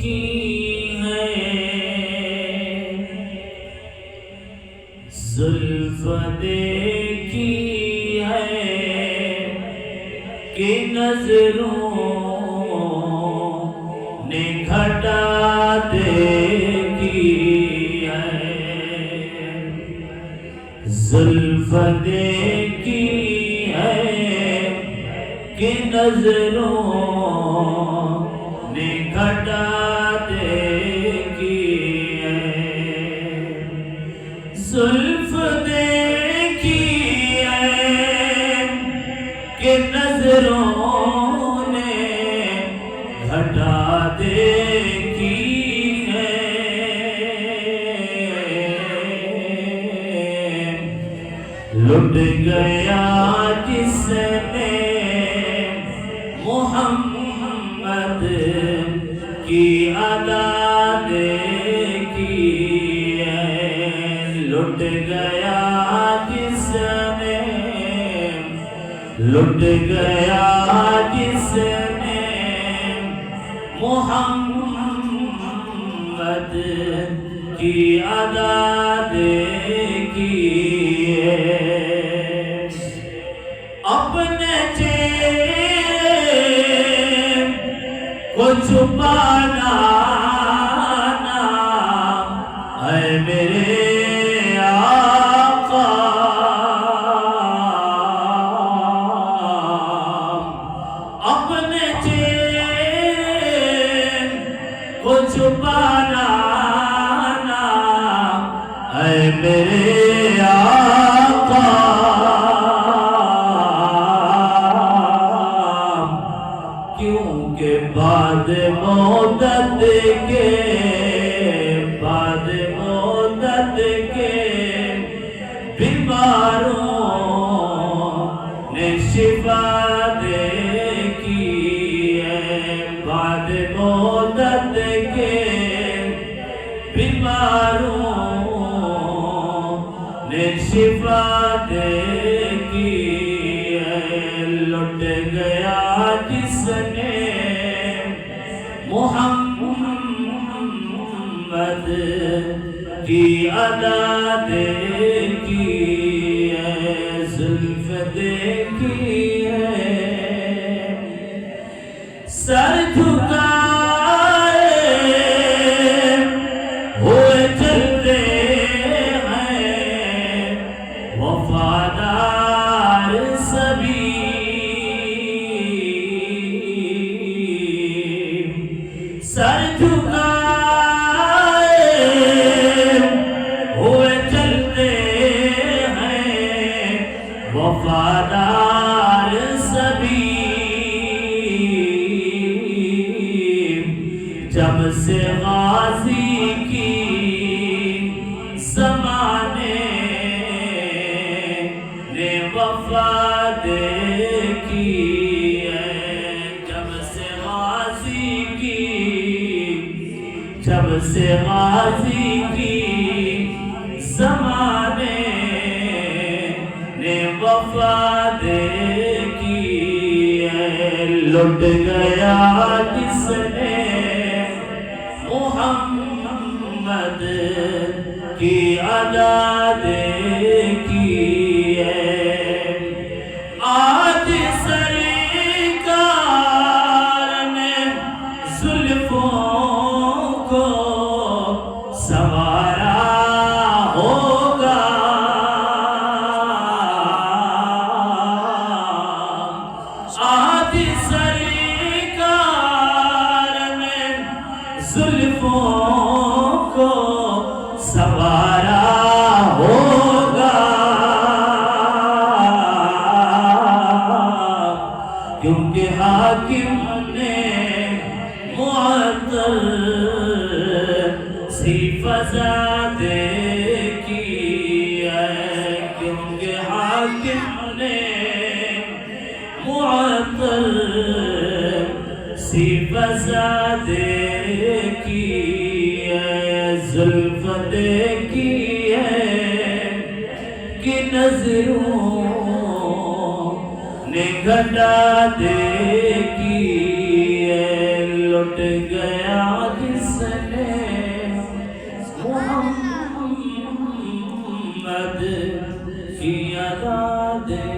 کی ہے زلف دیکھی ہے کہ نظروں نے گھٹا دیکھی ہے زلف دیکھی ہے کہ نظروں نے گھٹا دیکھی ہے زلف دیکھی ہے کہ نظروں نے گھٹا دیکھی ہے لٹ گیا جس نے محمد کی ادا دیکھی ہے لٹ گیا جس نے لٹ گیا جس نے محمد کی ادا دیکھی ہے اپنے چہرے کو چھپانا اے میرے آقا اپنے چہرے کو چھپانا اے میرے آقا کیونکہ بعد مدت کے بیماروں نے شفا دیکھی ہے بعد مدت کے بیماروں نے شفا دیکھی ہے لٹ گیا جس نے محمد کی ادا دیکھی ہے زلف دیکھی ہے سر جھکائے ہوئے چلتے ہیں وفادار سبھی سر جھکائے ہوئے چلتے ہیں وفادار سبھی جب سے غازی کی زمانے نے وفا دیکھی ہے جب سے غازی کی زمانے نے وفا دیکھی ہے لٹ گیا جس نے محمد کی ادا دیکھی ہے آج سرکار نے زلفوں کو سوارا ہوگا آج سرکار نے زلفوں کو سوارا ہوگا کیونکہ حاکم نے معطل سی فضا دیکھی ہے کیونکہ حاکم نے معطل سی فضا دیکھی ہے زلف دیکھی ہے کہ نظروں نے گھٹا دیکھی ہے لٹ گیا جس نے محمد کی ادا دے